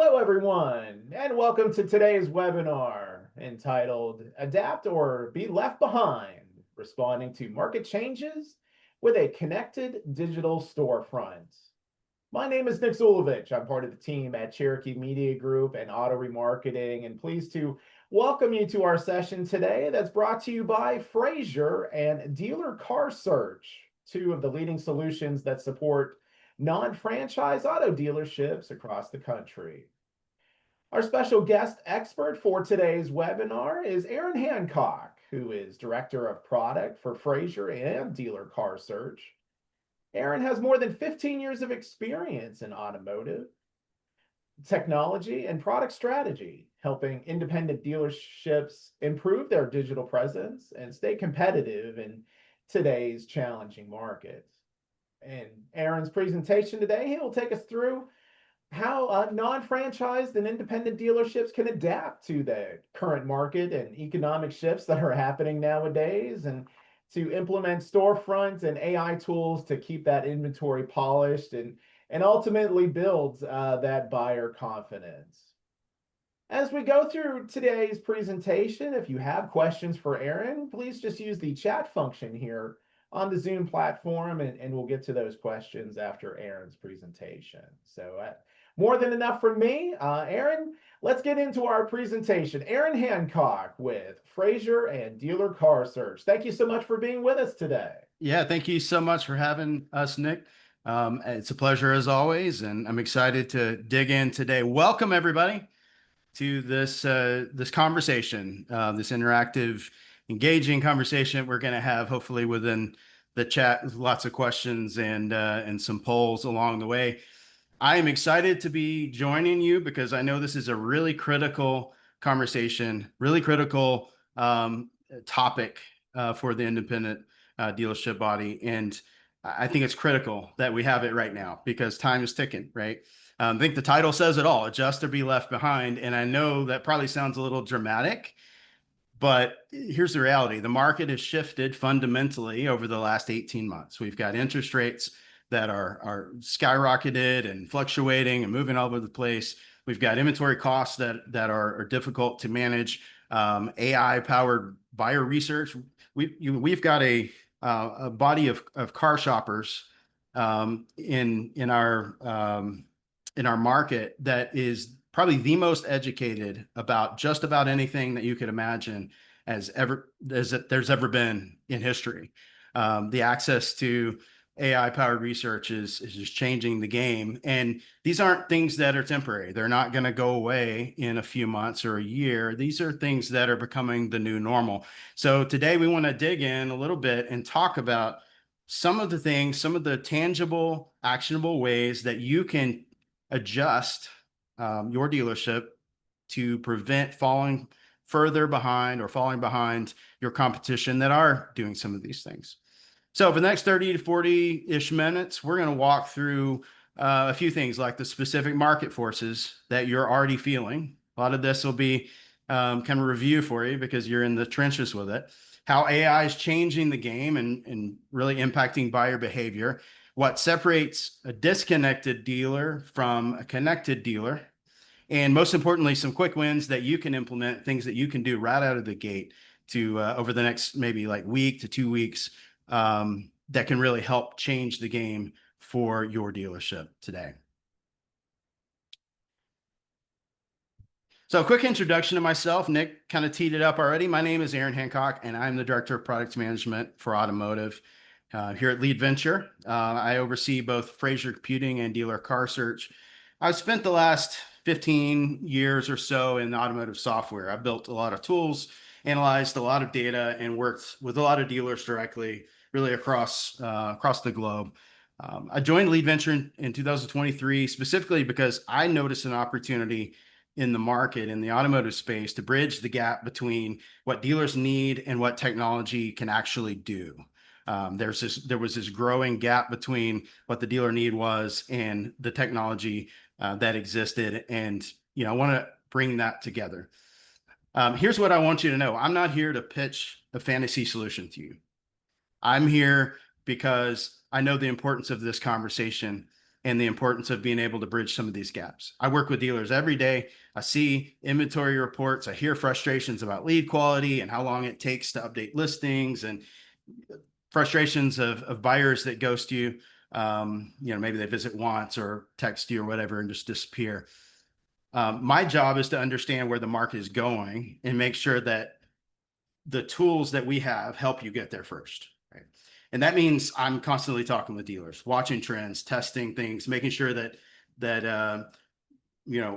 Hello, everyone, and welcome to today's webinar entitled Adapt or Be Left Behind, Responding to Market Changes with a Connected Digital Storefront. My name is Nick Zulovich. I'm part of the team at Cherokee Media Group and Auto Remarketing, and pleased to welcome you to our session today that's brought to you by Frazier and Dealer Car Search, two of the leading solutions that support non-franchise auto dealerships across the country. Our special guest expert for today's webinar is Aaron Hancock, who is Director of Product for Frazier and Dealer Car Search. Aaron has more than 15 years of experience in automotive, technology, and product strategy, helping independent dealerships improve their digital presence and stay competitive in today's challenging market. In Aaron's presentation today, he will take us through how non-franchised and independent dealerships can adapt to the current market and economic shifts that are happening nowadays, and to implement storefront and AI tools to keep that inventory polished and ultimately build that buyer confidence. As we go through today's presentation, if you have questions for Aaron, please just use the chat function here on the Zoom platform, and we'll get to those questions after Aaron's presentation. So more than enough from me. Aaron, let's get into our presentation. Aaron Hancock with Frazier and Dealer Car Search. Thank you so much for being with us today. Yeah, thank you so much for having us, Nick. It's a pleasure as always, and I'm excited to dig in today. Welcome everybody to this conversation, this interactive, engaging conversation we're going to have hopefully within the chat with lots of questions and some polls along the way. I am excited to be joining you because I know this is a really critical conversation, really critical topic for the independent dealership body. And I think it's critical that we have it right now because time is ticking, right? I think the title says it all, adjust or be left behind. And I know that probably sounds a little dramatic, but here's the reality. The market has shifted fundamentally over the last 18 months. We've got interest rates that are skyrocketed and fluctuating and moving all over the place. We've got inventory costs that are difficult to manage. AI-powered buyer research. We've got a body of car shoppers in our market that is probably the most educated about just about anything that you could imagine as there's ever been in history. The access to AI-powered research is just changing the game. And these aren't things that are temporary. They're not going to go away in a few months or a year. These are things that are becoming the new normal. So today we want to dig in a little bit and talk about some of the things, some of the tangible, actionable ways that you can adjust your dealership to prevent falling further behind or falling behind your competition that are doing some of these things. So for the next 30 to 40-ish minutes, we're going to walk through a few things like the specific market forces that you're already feeling. A lot of this will be kind of review for you because you're in the trenches with it. How AI is changing the game and really impacting buyer behavior. What separates a disconnected dealer from a connected dealer. And most importantly, some quick wins that you can implement, things that you can do right out of the gate to over the next maybe like week to 2 weeks that can really help change the game for your dealership today. So a quick introduction to myself. Nick kind of teed it up already. My name is Aaron Hancock, and I'm the Director of Product Management for Automotive here at Lead Venture. I oversee both Frazier Computing and Dealer Car Search. I've spent the last 15 years or so in automotive software. I've built a lot of tools, analyzed a lot of data, and worked with a lot of dealers directly, really across the globe. I joined Lead Venture in 2023 specifically because I noticed an opportunity in the market, in the automotive space, to bridge the gap between what dealers need and what technology can actually do. There was this growing gap between what the dealer need was and the technology that existed, and I want to bring that together. Here's what I want you to know. I'm not here to pitch a fantasy solution to you. I'm here because I know the importance of this conversation and the importance of being able to bridge some of these gaps. I work with dealers every day. I see inventory reports. I hear frustrations about lead quality and how long it takes to update listings, and frustrations of buyers that ghost you. Maybe they visit once or text you or whatever and just disappear. My job is to understand where the market is going and make sure that the tools that we have help you get there first. Right? And that means I'm constantly talking with dealers, watching trends, testing things, making sure that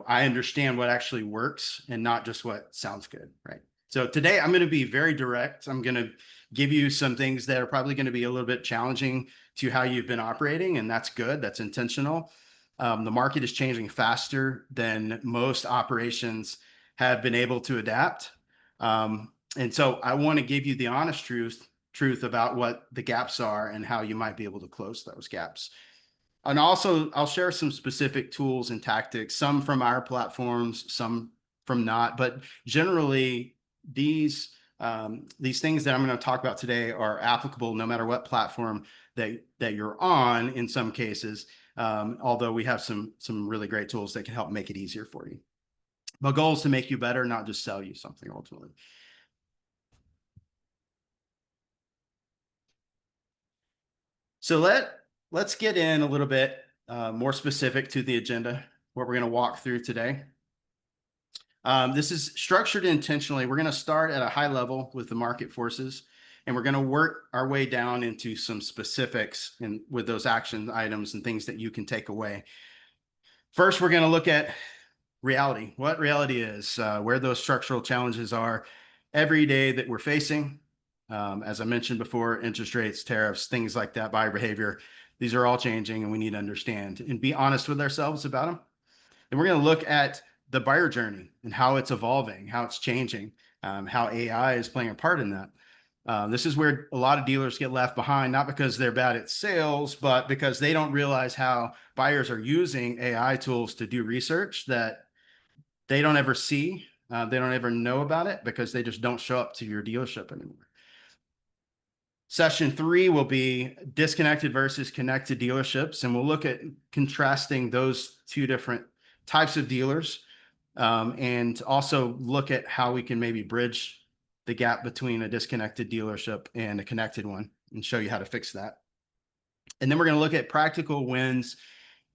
I understand what actually works and not just what sounds good. Right. So today I'm going to be very direct. I'm going to give you some things that are probably going to be a little bit challenging to how you've been operating, and that's good. That's intentional. The market is changing faster than most operations have been able to adapt. And so I want to give you the honest truth about what the gaps are and how you might be able to close those gaps. And also, I'll share some specific tools and tactics, some from our platforms, some from not. But generally, these things that I'm going to talk about today are applicable no matter what platform that you're on. In some cases, although we have some really great tools that can help make it easier for you. My goal is to make you better, not just sell you something ultimately. So let's get in a little bit more specific to the agenda, what we're going to walk through today. This is structured intentionally. We're going to start at a high level with the market forces, and we're going to work our way down into some specifics and with those action items and things that you can take away. First, we're going to look at reality, what reality is, where those structural challenges are every day that we're facing. As I mentioned before, interest rates, tariffs, things like that, buyer behavior, these are all changing, and we need to understand and be honest with ourselves about them. And we're going to look at the buyer journey and how it's evolving, how it's changing, how AI is playing a part in that. This is where a lot of dealers get left behind, not because they're bad at sales, but because they don't realize how buyers are using AI tools to do research that they don't ever see. They don't ever know about it because they just don't show up to your dealership anymore. Session 3 will be disconnected versus connected dealerships, and we'll look at contrasting those two different types of dealers, and also look at how we can maybe bridge the gap between a disconnected dealership and a connected one and show you how to fix that. And then we're going to look at practical wins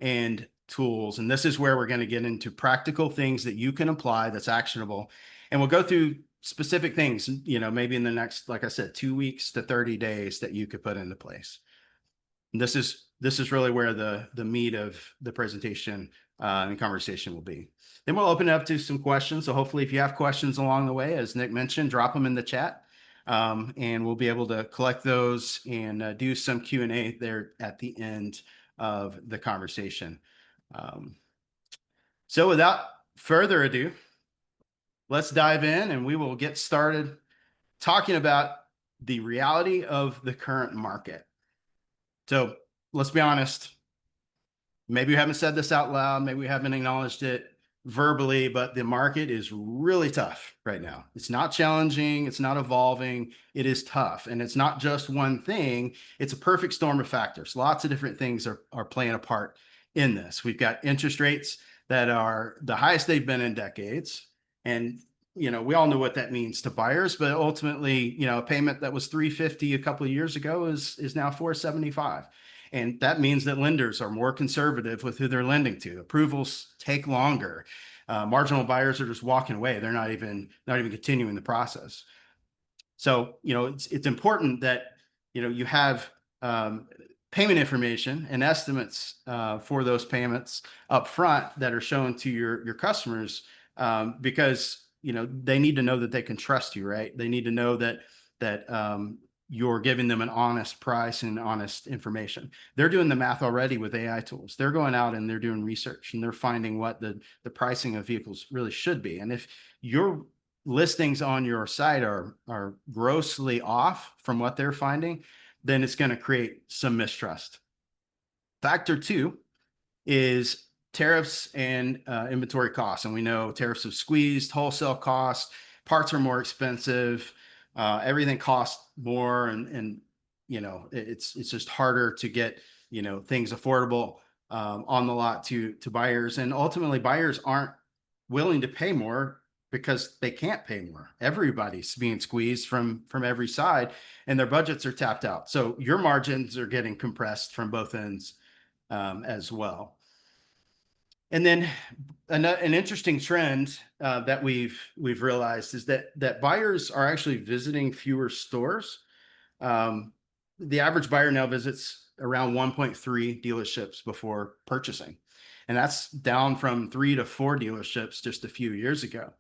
and tools. And this is where we're going to get into practical things that you can apply that's actionable. And we'll go through specific things, maybe in the next, like I said, 2 weeks to 30 days that you could put into place. And this is really where the meat of the presentation and conversation will be. Then we'll open it up to some questions. So hopefully if you have questions along the way, as Nick mentioned, drop them in the chat. And we'll be able to collect those and do some Q&A there at the end of the conversation. So without further ado, let's dive in, and we will get started talking about the reality of the current market. So let's be honest. Maybe we haven't said this out loud. Maybe we haven't acknowledged it verbally, but the market is really tough right now. It's not challenging. It's not evolving. It is tough. And it's not just one thing. It's a perfect storm of factors. Lots of different things are playing a part in this. We've got interest rates that are the highest they've been in decades. And, we all know what that means to buyers, but ultimately, a payment that was $350 a couple of years ago is now $475. And that means that lenders are more conservative with who they're lending to. Approvals take longer. Marginal buyers are just walking away. They're not even continuing the process. So, it's important that, you have payment information and estimates for those payments up front that are shown to your customers, because, they need to know that they can trust you, right? They need to know that you're giving them an honest price and honest information. They're doing the math already with AI tools. They're going out and they're doing research, and they're finding what the pricing of vehicles really should be. And if your listings on your site are grossly off from what they're finding, then it's going to create some mistrust. Factor 2 is tariffs and inventory costs. And we know tariffs have squeezed wholesale costs. Parts are more expensive. Everything costs more, and it's just harder to get things affordable on the lot to buyers. And ultimately, buyers aren't willing to pay more because they can't pay more. Everybody's being squeezed from every side, and their budgets are tapped out. So your margins are getting compressed from both ends as well. And then an interesting trend that we've realized is that buyers are actually visiting fewer stores. The average buyer now visits around 1.3 dealerships before purchasing, and that's down from 3 to 4 dealerships just a few years ago.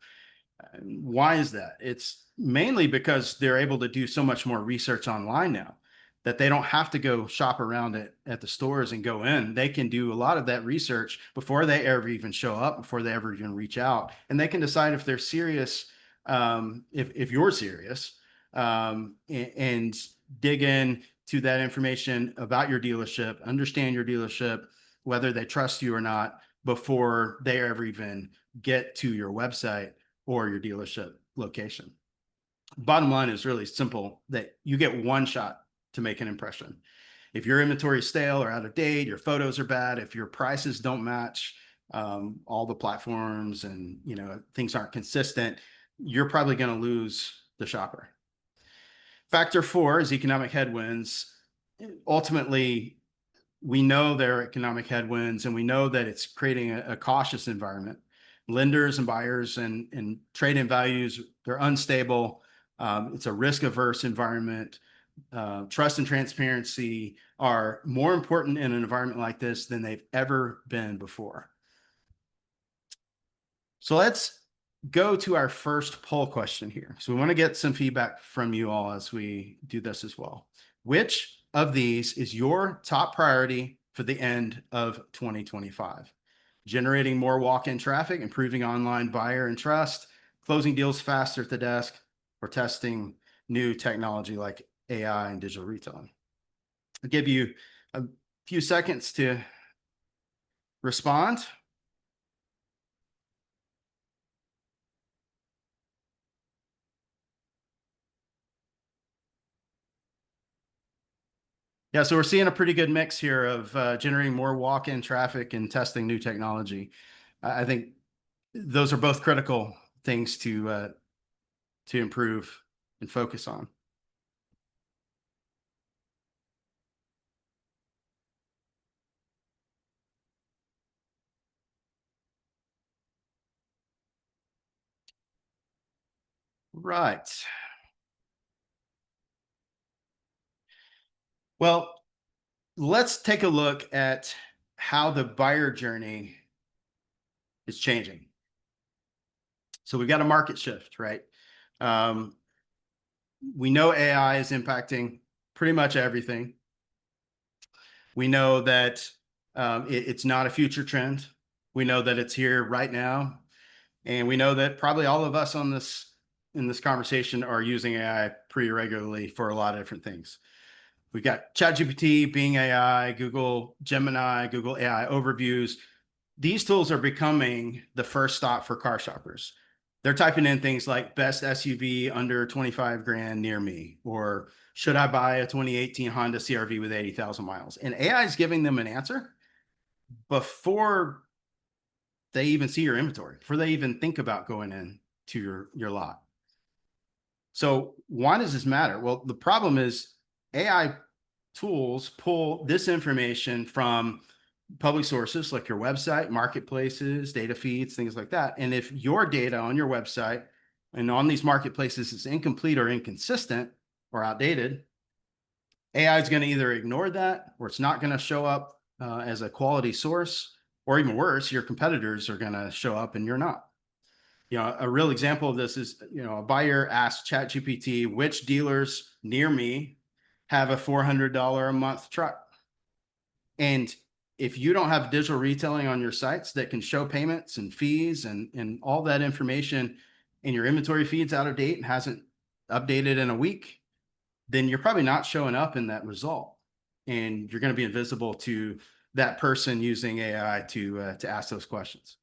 Why is that? It's mainly because they're able to do so much more research online now that they don't have to go shop around at the stores and go in. They can do a lot of that research before they ever even show up, before they ever even reach out, and they can decide if they're serious, if you're serious, and dig in to that information about your dealership, understand your dealership, whether they trust you or not, before they ever even get to your website or your dealership location. Bottom line is really simple, that you get one shot to make an impression. If your inventory is stale or out of date, your photos are bad, if your prices don't match all the platforms, and things aren't consistent, you're probably going to lose the shopper. Factor 4 is economic headwinds. Ultimately, we know there are economic headwinds, and we know that it's creating a cautious environment. Lenders and buyers and trade-in values, they're unstable. It's a risk-averse environment. Trust and transparency are more important in an environment like this than they've ever been before. So let's go to our first poll question here. So we want to get some feedback from you all as we do this as well. Which of these is your top priority for the end of 2025? Generating more walk-in traffic, improving online buyer and trust, closing deals faster at the desk, or testing new technology like AI and digital retailing? I'll give you a few seconds to respond. Yeah, so we're seeing a pretty good mix here of generating more walk-in traffic and testing new technology. I think those are both critical things to improve and focus on. Right. Well, let's take a look at how the buyer journey is changing. So we've got a market shift, right? We know AI is impacting pretty much everything. We know that it's not a future trend. We know that it's here right now. And we know that probably all of us in this conversation are using AI pretty regularly for a lot of different things. We've got ChatGPT, Bing AI, Google Gemini, Google AI overviews. These tools are becoming the first stop for car shoppers. They're typing in things like best SUV under 25 grand near me, or should I buy a 2018 Honda CRV with 80,000 miles? And AI is giving them an answer before they even see your inventory, before they even think about going in to your lot. So why does this matter? Well, the problem is AI tools pull this information from public sources like your website, marketplaces, data feeds, things like that. And if your data on your website and on these marketplaces is incomplete or inconsistent or outdated, AI is going to either ignore that, or it's not going to show up as a quality source, or even worse, your competitors are going to show up and you're not. A real example of this is, a buyer asked ChatGPT, which dealers near me have a $400 a month truck? And if you don't have digital retailing on your sites that can show payments and fees and all that information, and your inventory feed's out of date and hasn't updated in a week, then you're probably not showing up in that result. And you're going to be invisible to that person using AI to ask those questions.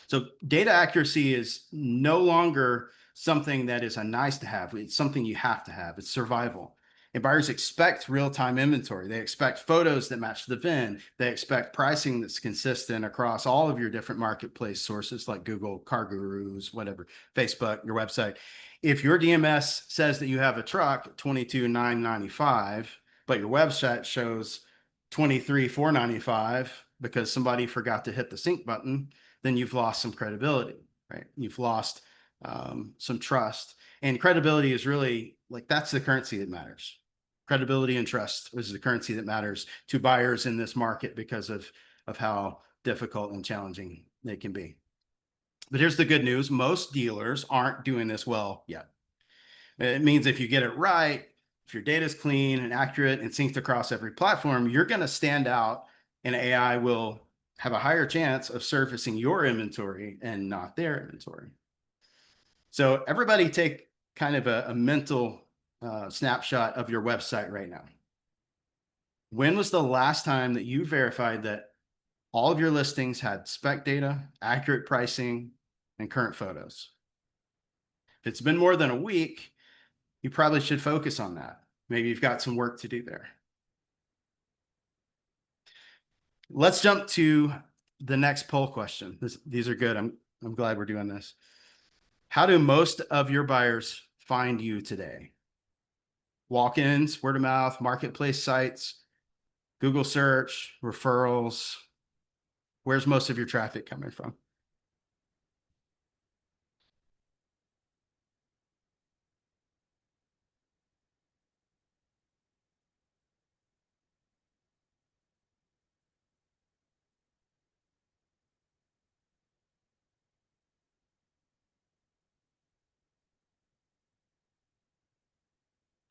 So data accuracy is no longer something that is a nice to have. It's something you have to have. It's survival. And buyers expect real-time inventory. They expect photos that match the VIN. They expect pricing that's consistent across all of your different marketplace sources like Google, Car Gurus, whatever, Facebook, your website. If your DMS says that you have a truck, $22,995, but your website shows $23,495 because somebody forgot to hit the sync button, then you've lost some credibility, right? You've lost some trust. And credibility is really like, that's the currency that matters. Credibility and trust is the currency that matters to buyers in this market because of how difficult and challenging they can be. But here's the good news. Most dealers aren't doing this well yet. It means if you get it right, if your data is clean and accurate and synced across every platform, you're going to stand out, and AI will have a higher chance of surfacing your inventory and not their inventory. So everybody take kind of a mental snapshot of your website right now. When was the last time that you verified that all of your listings had spec data, accurate pricing, and current photos? If it's been more than a week, you probably should focus on that. Maybe you've got some work to do there. Let's jump to the next poll question. These are good. I'm glad we're doing this. How do most of your buyers find you today? Walk-ins, word of mouth, marketplace sites, Google search, referrals. Where's most of your traffic coming from?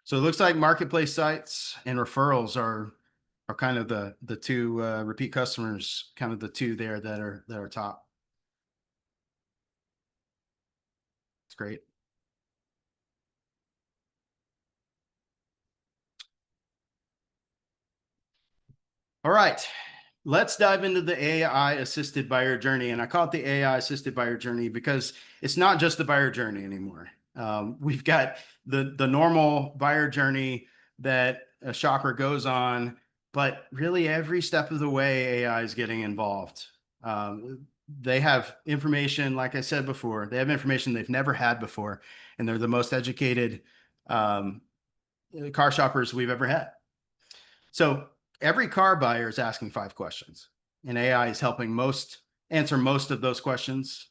So it looks like marketplace sites and referrals are kind of the two repeat customers, kind of the two there that are top. It's great. All right, let's dive into the AI assisted buyer journey. And I call it the AI assisted buyer journey because it's not just the buyer journey anymore. We've got the normal buyer journey that a shopper goes on, but really every step of the way AI is getting involved. They have information, like I said before, they have information they've never had before, and they're the most educated car shoppers we've ever had. So every car buyer is asking 5 questions, and AI is helping answer most of those questions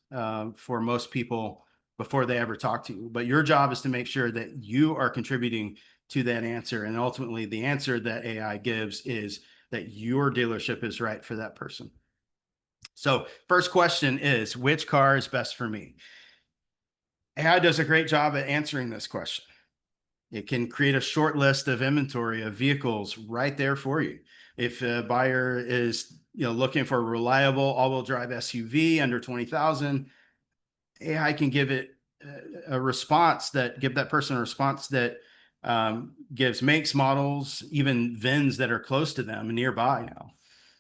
for most people before they ever talk to you. But your job is to make sure that you are contributing to that answer. And ultimately, the answer that AI gives is that your dealership is right for that person. So first question is, which car is best for me? AI does a great job at answering this question. It can create a short list of inventory of vehicles right there for you. If a buyer is looking for a reliable all-wheel drive SUV under 20,000, AI can give it a response give that person a response that gives makes, models, even VINs that are close to them and nearby now.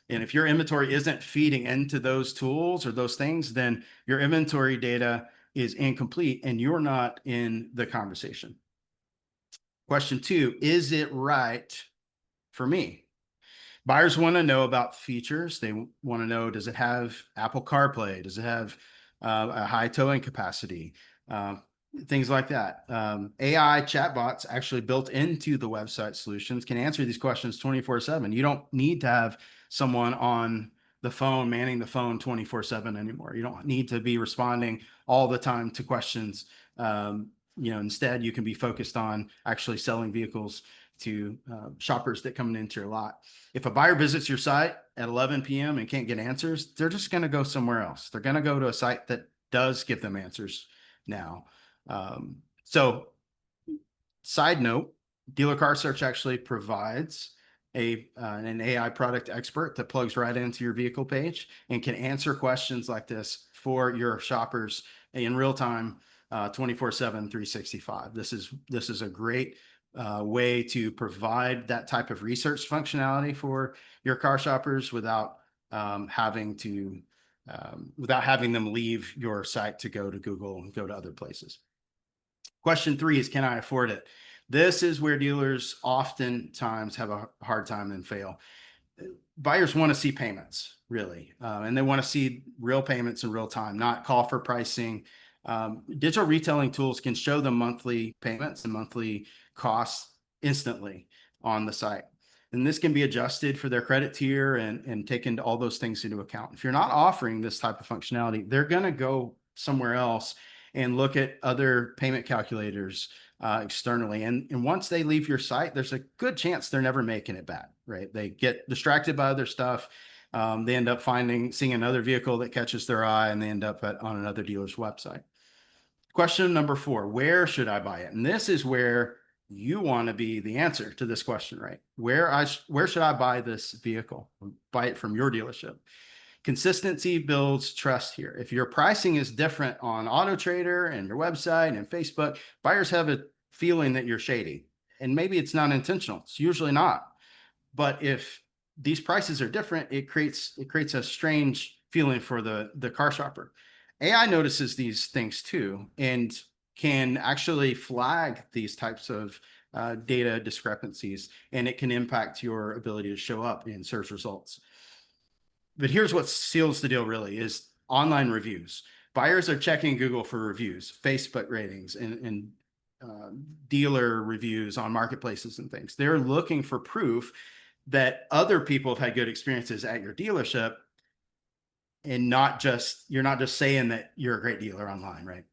And if your inventory isn't feeding into those tools or those things, then your inventory data is incomplete and you're not in the conversation. Question 2, is it right for me? Buyers want to know about features. They want to know, does it have Apple CarPlay? Does it have a high towing capacity? Things like that. AI chatbots actually built into the website solutions can answer these questions 24/7. You don't need to have someone on the phone manning the phone 24/7 anymore. You don't need to be responding all the time to questions. Instead, you can be focused on actually selling vehicles to shoppers that come into your lot. If a buyer visits your site at 11 p.m. and can't get answers, they're just going to go somewhere else. They're going to go to a site that does give them answers now. So side note, Dealer Car Search actually provides an AI product expert that plugs right into your vehicle page and can answer questions like this for your shoppers in real time, 24/7, 365. This is a great way to provide that type of research functionality for your car shoppers without having them leave your site to go to Google and go to other places. Question 3 is, can I afford it? This is where dealers oftentimes have a hard time and fail. Buyers want to see payments, really, and they want to see real payments in real time, not call for pricing. Digital retailing tools can show them monthly payments and monthly costs instantly on the site. And this can be adjusted for their credit tier and taken all those things into account. If you're not offering this type of functionality, they're going to go somewhere else and look at other payment calculators externally. And once they leave your site, there's a good chance they're never making it back, right? They get distracted by other stuff. They end up seeing another vehicle that catches their eye, and they end up on another dealer's website. Question number 4, where should I buy it? And this is where you want to be the answer to this question, right? Where should I buy this vehicle? Buy it from your dealership. Consistency builds trust here. If your pricing is different on Auto Trader and your website and Facebook, buyers have a feeling that you're shady. And maybe it's not intentional. It's usually not. But if these prices are different, it creates a strange feeling for the car shopper. AI notices these things too, and can actually flag these types of data discrepancies, and it can impact your ability to show up in search results. But here's what seals the deal really is online reviews. Buyers are checking Google for reviews, Facebook ratings, and dealer reviews on marketplaces and things. They're looking for proof that other people have had good experiences at your dealership, and you're not just saying that you're a great dealer online, right?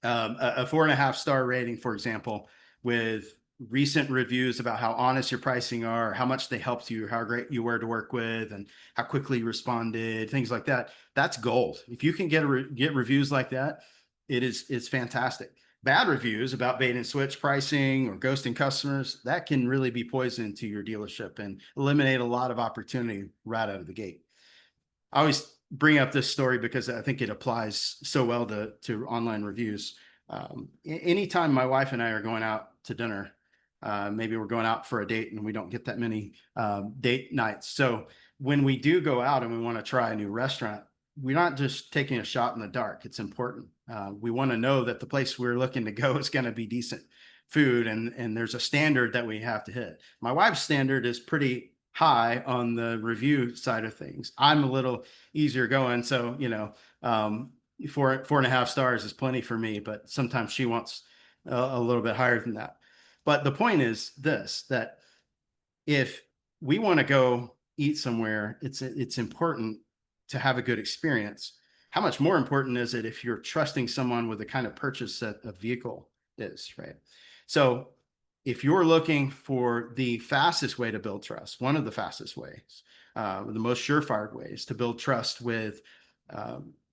A 4.5-star rating, for example, with recent reviews about how honest your pricing are, how much they helped you, how great you were to work with, and how quickly you responded, things like that. That's gold. If you can get reviews like that, it's fantastic. Bad reviews about bait and switch pricing or ghosting customers, that can really be poison to your dealership and eliminate a lot of opportunity right out of the gate. I always bring up this story because I think it applies so well to online reviews. Anytime my wife and I are going out to dinner, maybe we're going out for a date and we don't get that many date nights. So when we do go out and we want to try a new restaurant, we're not just taking a shot in the dark. It's important. We want to know that the place we're looking to go is going to be decent food, and there's a standard that we have to hit. My wife's standard is pretty high on the review side of things. I'm a little easier going, so 4.5 stars is plenty for me, but sometimes she wants a little bit higher than that. But the point is this, that if we want to go eat somewhere, it's important to have a good experience. How much more important is it if you're trusting someone with the kind of purchase that a vehicle is, right? So if you're looking for the fastest way to build trust, one of the fastest ways, the most surefire ways to build trust with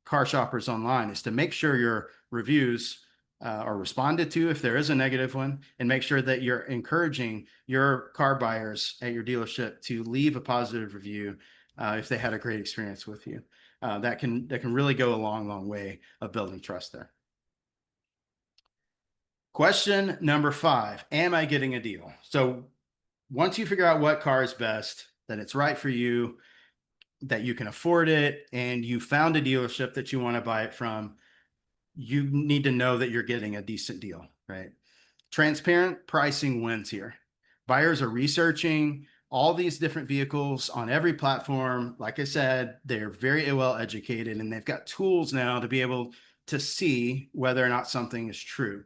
car shoppers online is to make sure your reviews are responded to if there is a negative one, and make sure that you're encouraging your car buyers at your dealership to leave a positive review if they had a great experience with you. That can really go a long way of building trust there. Question number 5, am I getting a deal? So once you figure out what car is best, that it's right for you, that you can afford it, and you found a dealership that you want to buy it from, you need to know that you're getting a decent deal, right? Transparent pricing wins here. Buyers are researching all these different vehicles on every platform. Like I said, they're very well educated, and they've got tools now to be able to see whether or not something is true.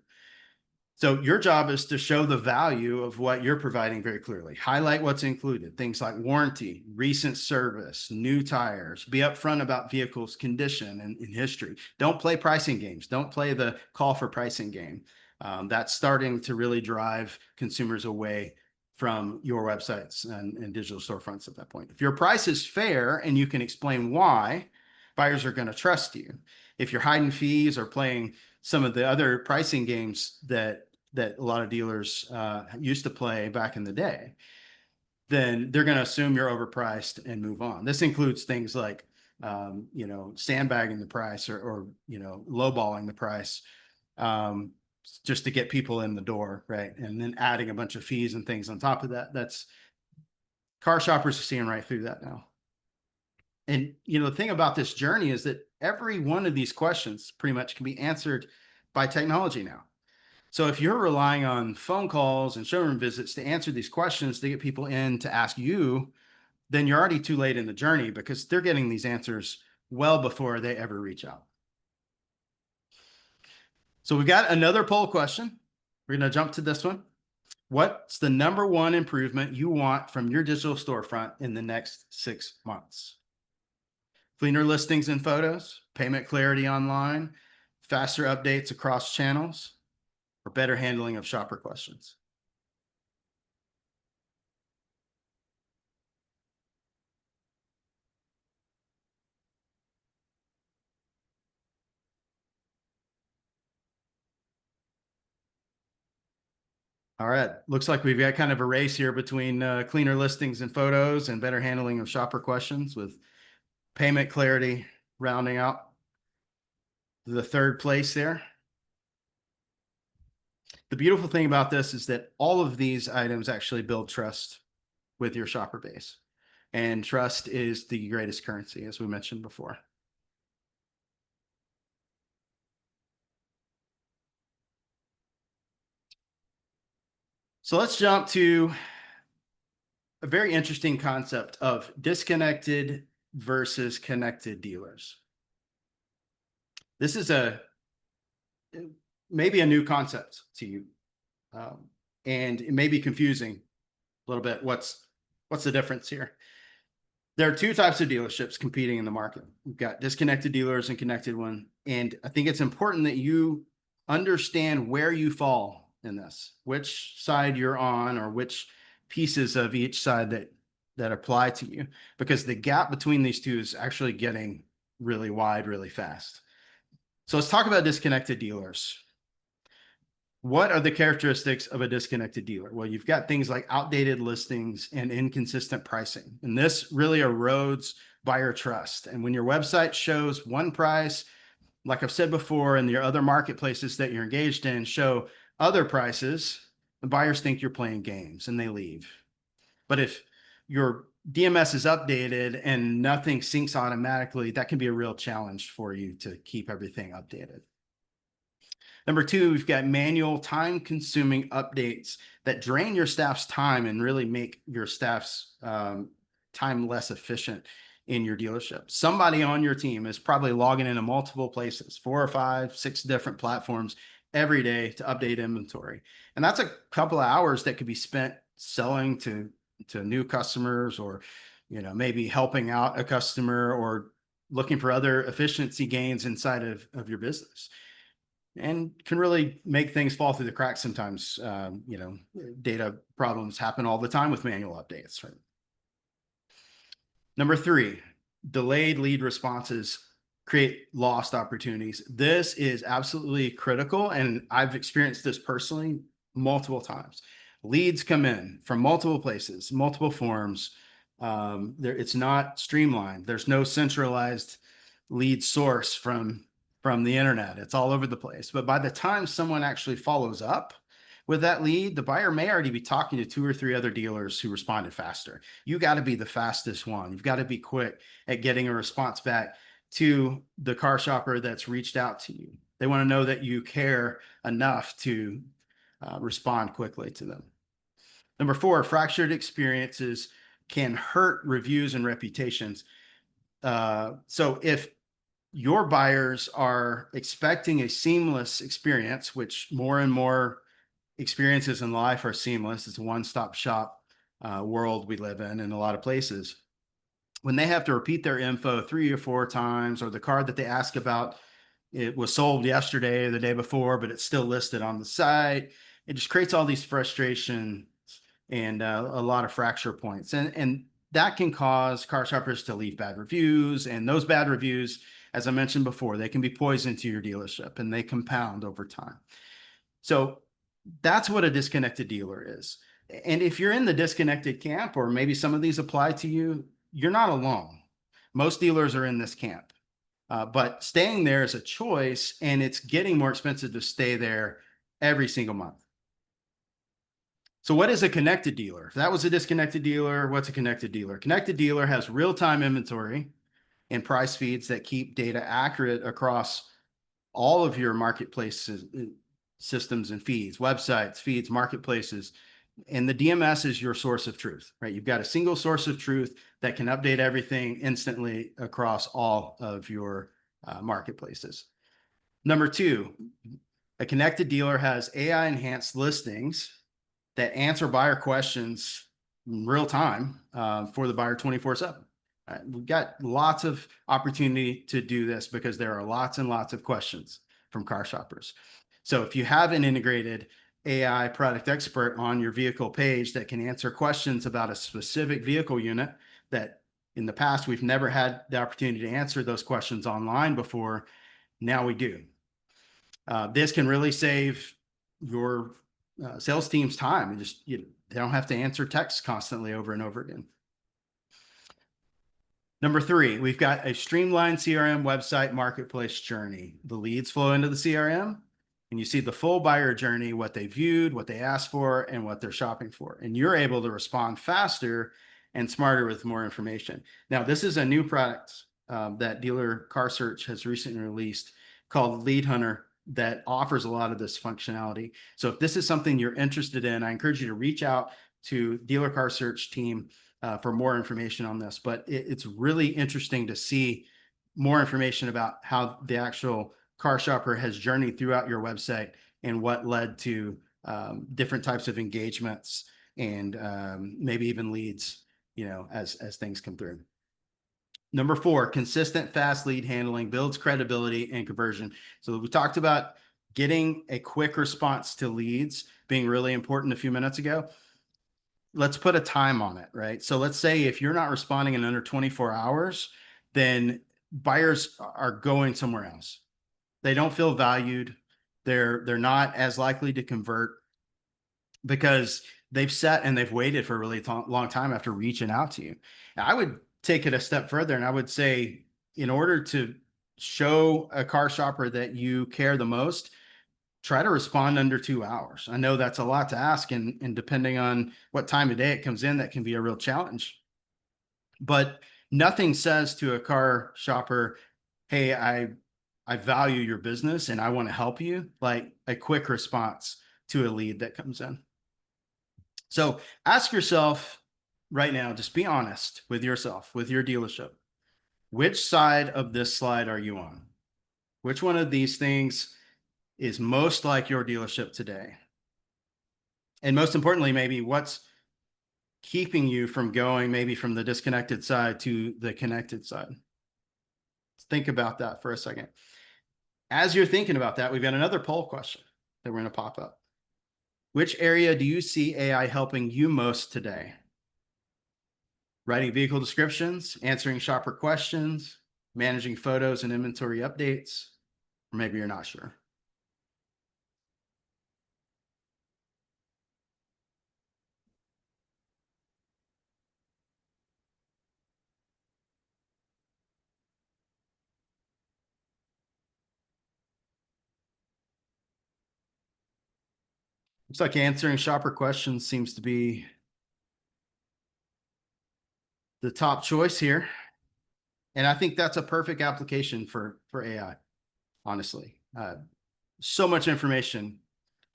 So your job is to show the value of what you're providing very clearly. Highlight what's included, things like warranty, recent service, new tires. Be upfront about vehicles' condition and history. Don't play pricing games. Don't play the call for pricing game. That's starting to really drive consumers away from your websites and digital storefronts at that point. If your price is fair and you can explain why, buyers are going to trust you. If you're hiding fees or playing some of the other pricing games that a lot of dealers used to play back in the day, then they're going to assume you're overpriced and move on. This includes things like, sandbagging the price or lowballing the price just to get people in the door, right? And then adding a bunch of fees and things on top of that. That's car shoppers are seeing right through that now. And, the thing about this journey is that every one of these questions pretty much can be answered by technology now. So if you're relying on phone calls and showroom visits to answer these questions to get people in to ask you, then you're already too late in the journey because they're getting these answers well before they ever reach out. So we've got another poll question. We're going to jump to this one. What's the number one improvement you want from your digital storefront in the next 6 months? Cleaner listings and photos, payment clarity online, faster updates across channels, or better handling of shopper questions? All right. Looks like we've got kind of a race here between cleaner listings and photos and better handling of shopper questions, with payment clarity rounding out the third place there. The beautiful thing about this is that all of these items actually build trust with your shopper base. And trust is the greatest currency, as we mentioned before. So let's jump to a very interesting concept of disconnected versus connected dealers. This is maybe a new concept to you, and it may be confusing a little bit. What's the difference here? There are two types of dealerships competing in the market. We've got disconnected dealers and connected one, and I think it's important that you understand where you fall in this, which side you're on, or which pieces of each side that apply to you, because the gap between these two is actually getting really wide really fast. So let's talk about disconnected dealers. What are the characteristics of a disconnected dealer? Well, you've got things like outdated listings and inconsistent pricing, and this really erodes buyer trust. And when your website shows one price, like I've said before, and your other marketplaces that you're engaged in show other prices, the buyers think you're playing games and they leave. But if your DMS is updated and nothing syncs automatically, that can be a real challenge for you to keep everything updated. Number two, we've got manual time-consuming updates that drain your staff's time and really make your staff's time less efficient in your dealership. Somebody on your team is probably logging into multiple places, 4 or 5, 6 different platforms every day to update inventory. And that's a couple of hours that could be spent selling to new customers, or maybe helping out a customer, or looking for other efficiency gains inside of your business, and can really make things fall through the cracks sometimes. Data problems happen all the time with manual updates, right? Number three, delayed lead responses create lost opportunities. This is absolutely critical, and I've experienced this personally multiple times. Leads come in from multiple places, multiple forms. It's not streamlined. There's no centralized lead source from the internet. It's all over the place. But by the time someone actually follows up with that lead, the buyer may already be talking to 2 or 3 other dealers who responded faster. You got to be the fastest one. You've got to be quick at getting a response back to the car shopper that's reached out to you. They want to know that you care enough to respond quickly to them. Number 4, fractured experiences can hurt reviews and reputations. So if your buyers are expecting a seamless experience, which more and more experiences in life are seamless, it's a one-stop shop world we live in a lot of places. When they have to repeat their info 3 or 4 times, or the car that they ask about, it was sold yesterday or the day before, but it's still listed on the site, it just creates all these frustrations and a lot of fracture points. And that can cause car shoppers to leave bad reviews. And those bad reviews, as I mentioned before, they can be poison to your dealership, and they compound over time. So that's what a disconnected dealer is. And if you're in the disconnected camp, or maybe some of these apply to you, you're not alone. Most dealers are in this camp. But staying there is a choice, and it's getting more expensive to stay there every single month. So what is a connected dealer? If that was a disconnected dealer, what's a connected dealer? Connected dealer has real-time inventory and price feeds that keep data accurate across all of your marketplaces, systems and feeds, websites, feeds, marketplaces. And the DMS is your source of truth, right? You've got a single source of truth that can update everything instantly across all of your marketplaces. Number two, a connected dealer has AI enhanced listings that answer buyer questions in real time for the buyer 24/7. We've got lots of opportunity to do this because there are lots and lots of questions from car shoppers. So if you have an integrated AI product expert on your vehicle page that can answer questions about a specific vehicle unit that in the past we've never had the opportunity to answer those questions online before, now we do. This can really save your sales team's time. They don't have to answer texts constantly over and over again. Number three, we've got a streamlined CRM website marketplace journey. The leads flow into the CRM, and you see the full buyer journey, what they viewed, what they asked for, and what they're shopping for. And you're able to respond faster and smarter with more information. Now, this is a new product that Dealer Car Search has recently released called Lead Hunter that offers a lot of this functionality. So if this is something you're interested in, I encourage you to reach out to Dealer Car Search team for more information on this. But it's really interesting to see more information about how the actual car shopper has journeyed throughout your website and what led to different types of engagements and maybe even leads, as things come through. Number four, consistent, fast lead handling builds credibility and conversion. So we talked about getting a quick response to leads being really important a few minutes ago. Let's put a time on it, right? So let's say if you're not responding in under 24 hours, then buyers are going somewhere else. They don't feel valued. They're not as likely to convert because they've sat and they've waited for a really long time after reaching out to you. Now, I would take it a step further and I would say, in order to show a car shopper that you care the most, try to respond under 2 hours. I know that's a lot to ask, and depending on what time of day it comes in, that can be a real challenge. But nothing says to a car shopper, hey, I value your business and I want to help you, like a quick response to a lead that comes in. So ask yourself right now, just be honest with yourself, with your dealership. Which side of this slide are you on? Which one of these things is most like your dealership today? And most importantly, maybe what's keeping you from going maybe from the disconnected side to the connected side? Think about that for a second. As you're thinking about that, we've got another poll question that we're going to pop up. Which area do you see AI helping you most today? Writing vehicle descriptions, answering shopper questions, managing photos and inventory updates, or maybe you're not sure. Looks like answering shopper questions seems to be the top choice here. And I think that's a perfect application for AI, honestly. So much information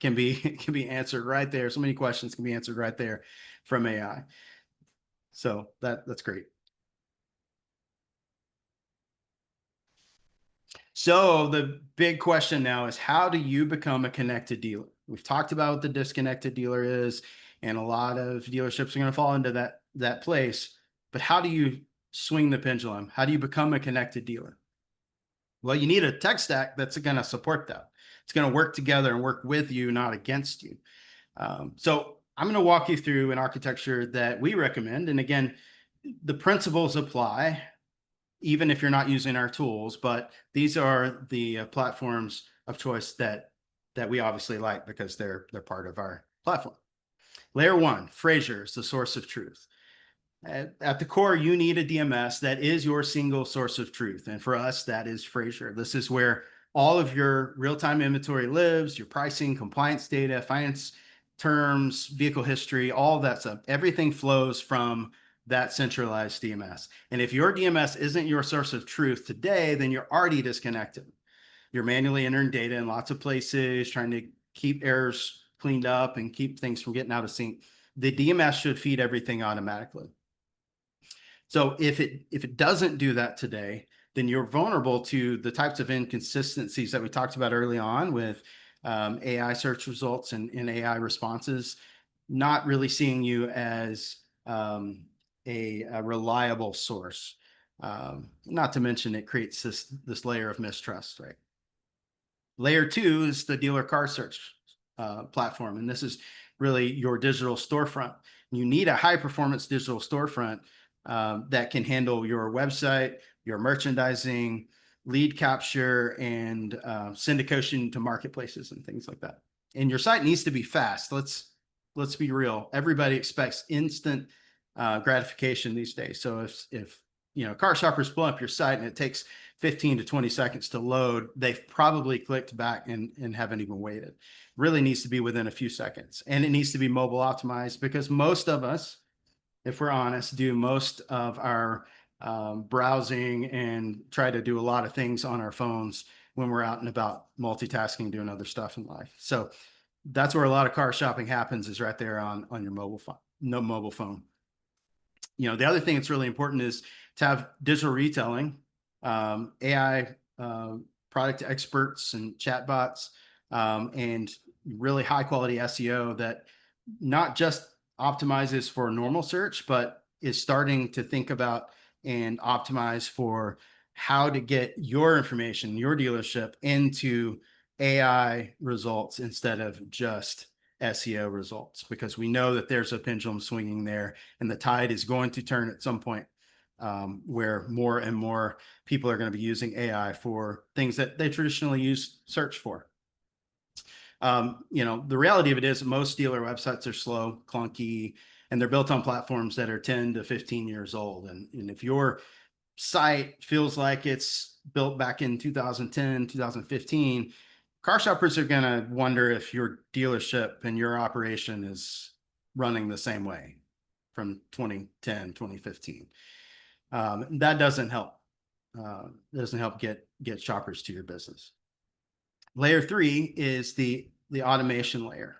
can be answered right there. So many questions can be answered right there from AI. So that's great. So the big question now is, how do you become a connected dealer? We've talked about what the disconnected dealer is, and a lot of dealerships are going to fall into that place. But how do you swing the pendulum? How do you become a connected dealer? Well, you need a tech stack that's going to support that. It's going to work together and work with you, not against you. So I'm going to walk you through an architecture that we recommend. And again, the principles apply even if you're not using our tools, but these are the platforms of choice that we obviously like because they're part of our platform. Layer one, Fraser is the source of truth. At the core, you need a DMS that is your single source of truth. And for us, that is Fraser. This is where all of your real-time inventory lives, your pricing, compliance data, finance terms, vehicle history, all that stuff. Everything flows from that centralized DMS. And if your DMS isn't your source of truth today, then you're already disconnected. You're manually entering data in lots of places, trying to keep errors cleaned up and keep things from getting out of sync, the DMS should feed everything automatically. So if it doesn't do that today, then you're vulnerable to the types of inconsistencies that we talked about early on with AI search results and AI responses, not really seeing you as a reliable source. Not to mention it creates this layer of mistrust, right? Layer two is the dealer car search platform, and this is really your digital storefront. You need a high performance digital storefront that can handle your website, your merchandising, lead capture, and syndication to marketplaces and things like that. And your site needs to be fast. Let's be real. Everybody expects instant gratification these days. So if car shoppers pull up your site and it takes 15 to 20 seconds to load, they've probably clicked back and haven't even waited. Really needs to be within a few seconds, and it needs to be mobile optimized, because most of us, if we're honest, do most of our browsing and try to do a lot of things on our phones when we're out and about multitasking, doing other stuff in life. So that's where a lot of car shopping happens, is right there on your mobile phone. No mobile phone. The other thing that's really important is to have digital retailing, AI product experts and chatbots, and really high quality SEO that not just optimizes for normal search, but is starting to think about and optimize for how to get your information, your dealership, into AI results instead of just SEO results, because we know that there's a pendulum swinging there, and the tide is going to turn at some point, where more and more people are going to be using AI for things that they traditionally use search for. The reality of it is most dealer websites are slow, clunky, and they're built on platforms that are 10 to 15 years old. And if your site feels like it's built back in 2010, 2015, car shoppers are going to wonder if your dealership and your operation is running the same way from 2010, 2015. That doesn't help. It doesn't help get shoppers to your business. Layer three is the automation layer.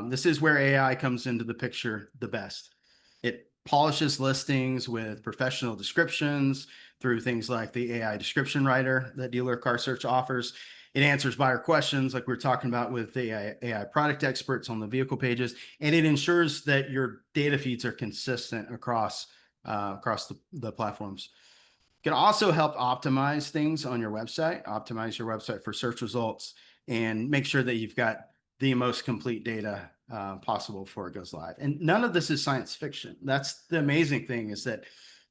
This is where AI comes into the picture the best. It polishes listings with professional descriptions through things like the AI description writer that Dealer Car Search offers. It answers buyer questions like we're talking about with the AI product experts on the vehicle pages, and it ensures that your data feeds are consistent across the platforms. It can also help optimize things on your website, optimize your website for search results, and make sure that you've got the most complete data possible before it goes live. And none of this is science fiction. That's the amazing thing, is that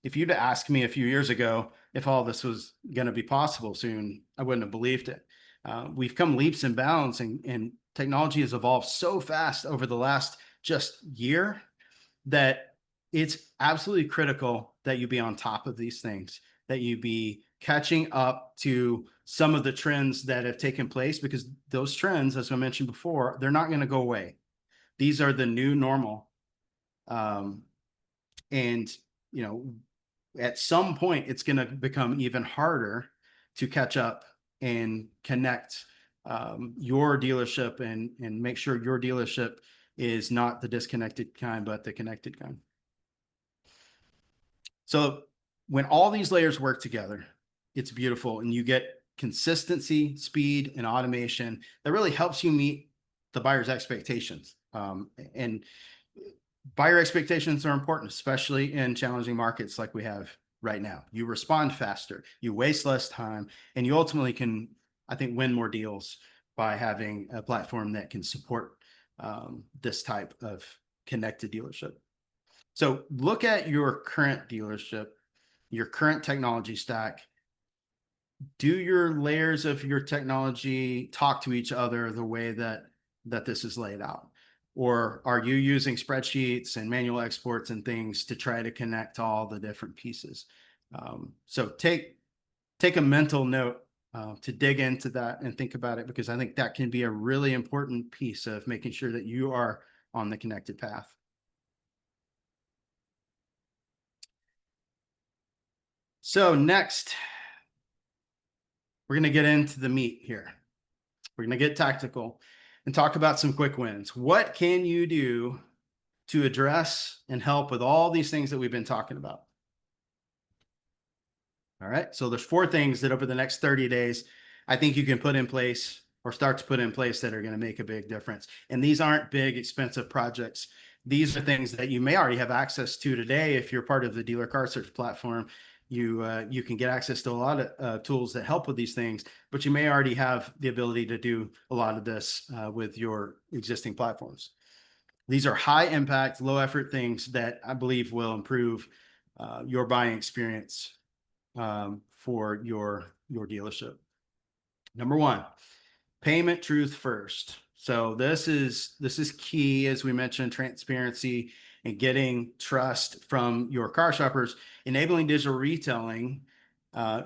if you'd asked me a few years ago if all this was going to be possible soon, I wouldn't have believed it. We've come leaps and bounds, and technology has evolved so fast over the last just year that it's absolutely critical that you be on top of these things, that you be catching up to some of the trends that have taken place, because those trends, as I mentioned before, they're not going to go away. These are the new normal. And, at some point, it's going to become even harder to catch up and connect your dealership and make sure your dealership is not the disconnected kind, but the connected kind. So when all these layers work together, it's beautiful, and you get consistency, speed, and automation that really helps you meet the buyer's expectations. And buyer expectations are important, especially in challenging markets like we have right now. You respond faster, you waste less time, and you ultimately can, I think, win more deals by having a platform that can support this type of connected dealership. So look at your current dealership, your current technology stack. Do your layers of your technology talk to each other the way that this is laid out? Or are you using spreadsheets and manual exports and things to try to connect all the different pieces? So take a mental note to dig into that and think about it, because I think that can be a really important piece of making sure that you are on the connected path. So next, we're going to get into the meat here. We're going to get tactical. and talk about some quick wins. What can you do to address and help with all these things that we've been talking about? All right. So there's 4 things that over the next 30 days, I think you can put in place or start to put in place that are going to make a big difference. And these aren't big, expensive projects. These are things that you may already have access to today. If you're part of the Dealer Car Search platform, you can get access to a lot of tools that help with these things, but you may already have the ability to do a lot of this with your existing platforms. These are high impact, low effort things that I believe will improve your buying experience for your dealership. Number 1, payment truth first. So this is key, as we mentioned, transparency and getting trust from your car shoppers. Enabling digital retailing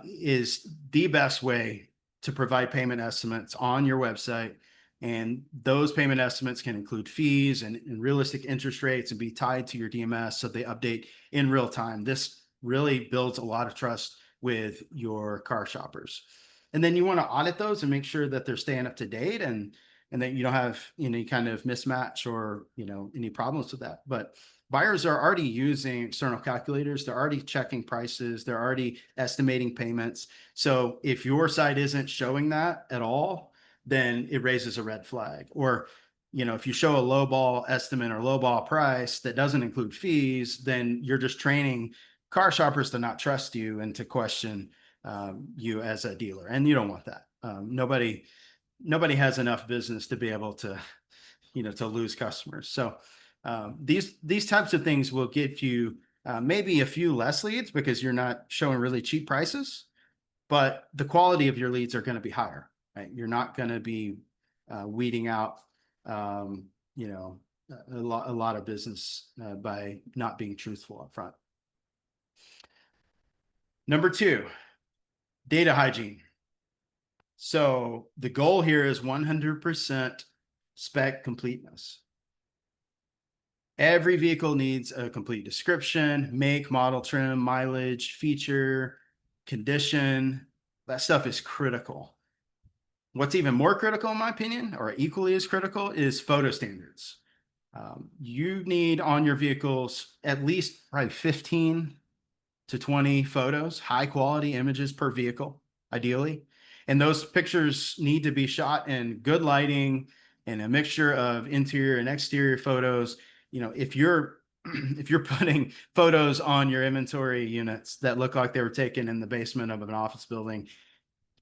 is the best way to provide payment estimates on your website. And those payment estimates can include fees and realistic interest rates and be tied to your DMS so they update in real time. This really builds a lot of trust with your car shoppers. And then you want to audit those and make sure that they're staying up to date and that you don't have any kind of mismatch or any problems with that. But buyers are already using external calculators. They're already checking prices. They're already estimating payments. So if your site isn't showing that at all, then it raises a red flag. Or if you show a lowball estimate or lowball price that doesn't include fees, then you're just training car shoppers to not trust you and to question you as a dealer, and you don't want that. Nobody has enough business to be able to, to lose customers. So these types of things will get you maybe a few less leads because you're not showing really cheap prices, but the quality of your leads are going to be higher, right? You're not going to be weeding out, a lot of business by not being truthful up front. Number 2, data hygiene. So the goal here is 100% spec completeness. Every vehicle needs a complete description, make, model, trim, mileage, feature, condition. That stuff is critical. What's even more critical, in my opinion, or equally as critical, is photo standards. You need on your vehicles at least probably 15 to 20 photos, high quality images per vehicle, ideally. And those pictures need to be shot in good lighting and a mixture of interior and exterior photos. If you're putting photos on your inventory units that look like they were taken in the basement of an office building,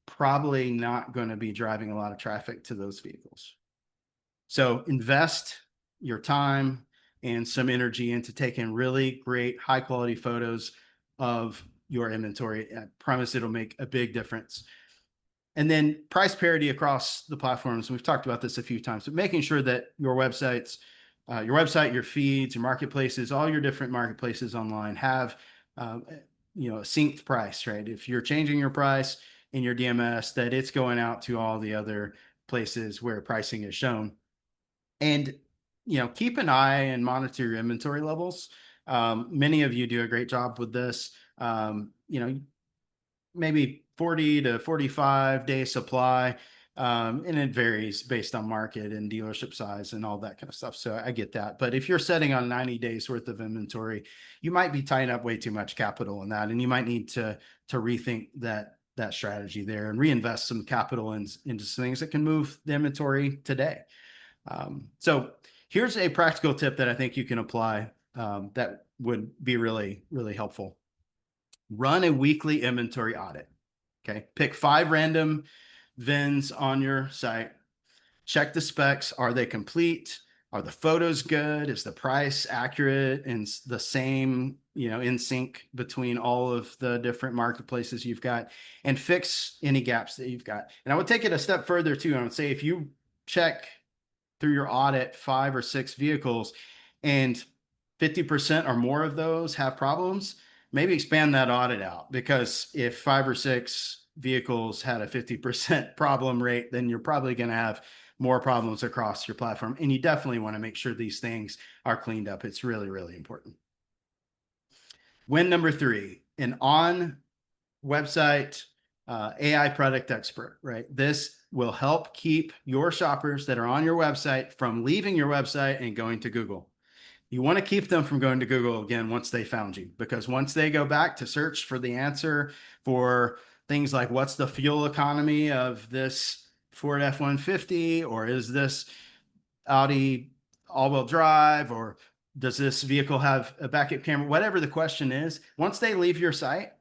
probably not going to be driving a lot of traffic to those vehicles. So invest your time and some energy into taking really great high quality photos of your inventory. I promise it'll make a big difference. And then price parity across the platforms. We've talked about this a few times, but making sure that your website, your feeds, your marketplaces, all your different marketplaces online have, a synced price, right? If you're changing your price in your DMS, that it's going out to all the other places where pricing is shown. And, keep an eye and monitor your inventory levels. Many of you do a great job with this. Maybe 40 to 45 day supply. And it varies based on market and dealership size and all that kind of stuff. So I get that. But if you're setting on 90 days worth of inventory, you might be tying up way too much capital in that. And you might need to rethink that strategy there and reinvest some capital into some things that can move the inventory today. So here's a practical tip that I think you can apply that would be really, really helpful. Run a weekly inventory audit. Okay. Pick 5 random VINs on your site. Check the specs. Are they complete? Are the photos good? Is the price accurate and the same, in sync between all of the different marketplaces you've got, and fix any gaps that you've got. And I would take it a step further too. I would say if you check through your audit 5 or 6 vehicles and 50% or more of those have problems, maybe expand that audit out, because if 5 or 6 vehicles had a 50% problem rate, then you're probably going to have more problems across your platform. And you definitely want to make sure these things are cleaned up. It's really, really important. Win number 3, an on website AI product expert, right? This will help keep your shoppers that are on your website from leaving your website and going to Google. You want to keep them from going to Google again once they found you, because once they go back to search for the answer for things like what's the fuel economy of this Ford F-150, or is this Audi all-wheel drive, or does this vehicle have a backup camera, whatever the question is, once they leave your site,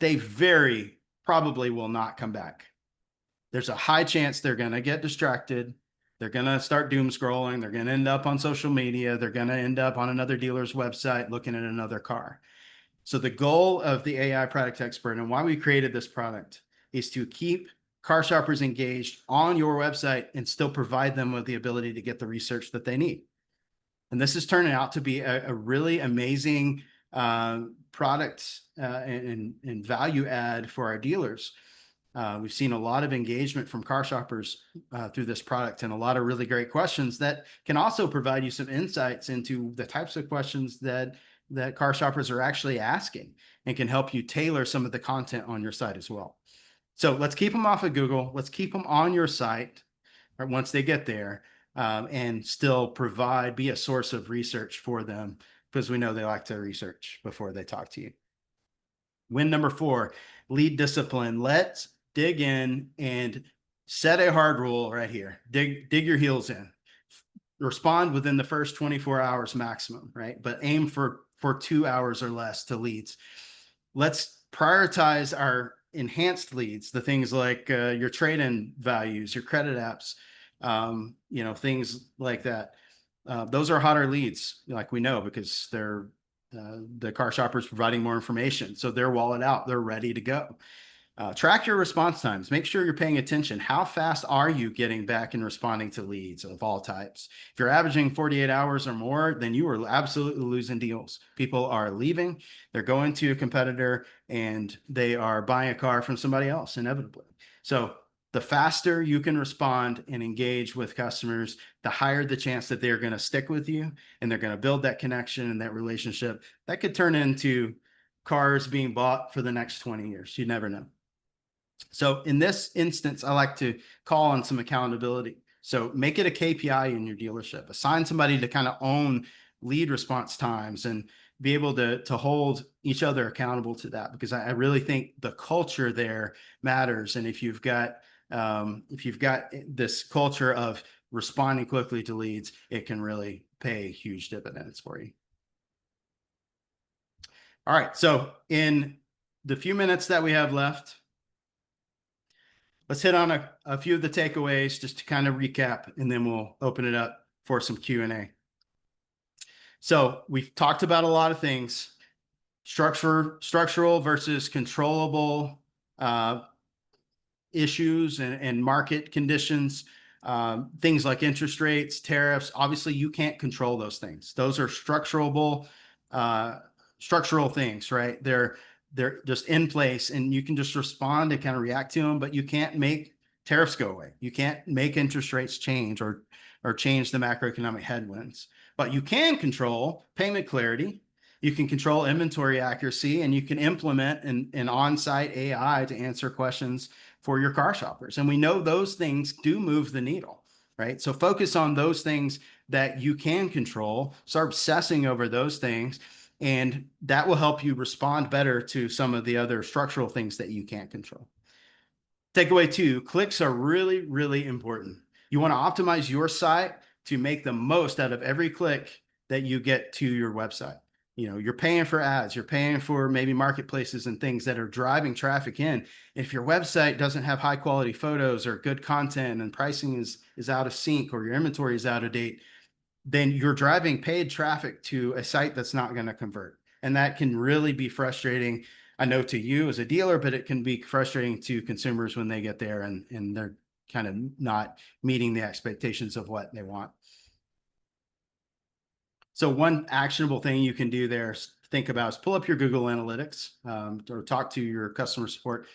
they very probably will not come back. There's a high chance they're going to get distracted. They're going to start doom scrolling. They're going to end up on social media. They're going to end up on another dealer's website looking at another car. So the goal of the AI product expert and why we created this product is to keep car shoppers engaged on your website and still provide them with the ability to get the research that they need. And this is turning out to be a really amazing product and value add for our dealers. We've seen a lot of engagement from car shoppers through this product, and a lot of really great questions that can also provide you some insights into the types of questions that car shoppers are actually asking, and can help you tailor some of the content on your site as well. So let's keep them off of Google. Let's keep them on your site once they get there, and still be a source of research for them, because we know they like to research before they talk to you. Win number 4, lead discipline. Let's dig in and set a hard rule right here. Dig your heels in. Respond within the first 24 hours maximum, right? But aim for 2 hours or less to leads. Let's prioritize our enhanced leads, the things like your trade-in values, your credit apps, things like that. Those are hotter leads, like we know, because they're the car shoppers providing more information. So they're wallet out, they're ready to go. Track your response times. Make sure you're paying attention. How fast are you getting back and responding to leads of all types? If you're averaging 48 hours or more, then you are absolutely losing deals. People are leaving, they're going to a competitor, and they are buying a car from somebody else inevitably. So the faster you can respond and engage with customers, the higher the chance that they're going to stick with you, and they're going to build that connection and that relationship that could turn into cars being bought for the next 20 years. You never know. So in this instance, I like to call on some accountability. So make it a KPI in your dealership. Assign somebody to kind of own lead response times and be able to hold each other accountable to that, because I really think the culture there matters. And if you've got this culture of responding quickly to leads, it can really pay huge dividends for you. All right, so in the few minutes that we have left, let's hit on a few of the takeaways just to kind of recap, and then we'll open it up for some Q&A. So we've talked about a lot of things: structural versus controllable issues and market conditions, things like interest rates, tariffs. Obviously, you can't control those things. Those are structural things, right? They're just in place, and you can just respond and kind of react to them, but you can't make tariffs go away. You can't make interest rates change or change the macroeconomic headwinds, but you can control payment clarity. You can control inventory accuracy, and you can implement an on-site AI to answer questions for your car shoppers. And we know those things do move the needle, right? So focus on those things that you can control, start obsessing over those things, and that will help you respond better to some of the other structural things that you can't control. Takeaway 2, clicks are really, really important. You want to optimize your site to make the most out of every click that you get to your website. You're paying for ads, you're paying for maybe marketplaces and things that are driving traffic in. If your website doesn't have high quality photos or good content, and pricing is out of sync, or your inventory is out of date, then you're driving paid traffic to a site that's not going to convert. And that can really be frustrating, I know, to you as a dealer, but it can be frustrating to consumers when they get there and they're kind of not meeting the expectations of what they want. So one actionable thing you can do there, think about, is pull up your Google Analytics, or talk to your customer support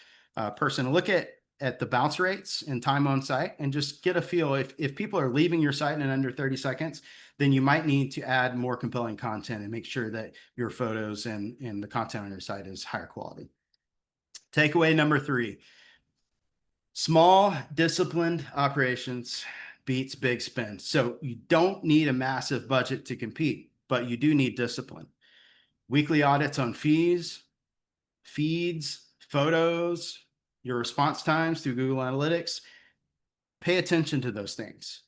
person and look at the bounce rates and time on site, and just get a feel. If people are leaving your site in under 30 seconds, then you might need to add more compelling content and make sure that your photos and the content on your site is higher quality. Takeaway number 3, Small, disciplined operations beats big spend. So you don't need a massive budget to compete, but you do need discipline. Weekly audits on fees, feeds, photos, your response times through Google Analytics. Pay attention to those things.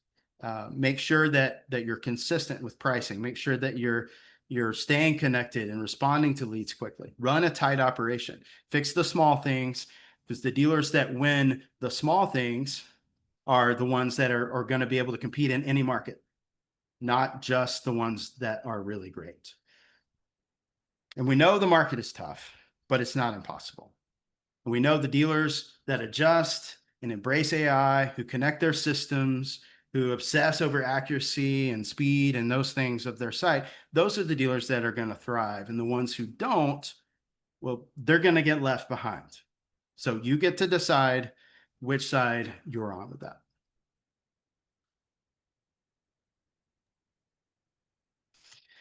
Make sure that you're consistent with pricing. Make sure that you're staying connected and responding to leads quickly. Run a tight operation. Fix the small things, because the dealers that win the small things are the ones that are going to be able to compete in any market, not just the ones that are really great. And we know the market is tough, but it's not impossible. And we know the dealers that adjust and embrace AI, who connect their systems, who obsess over accuracy and speed and those things of their site. Those are the dealers that are going to thrive. And the ones who don't, well, they're going to get left behind. So you get to decide which side you're on with that.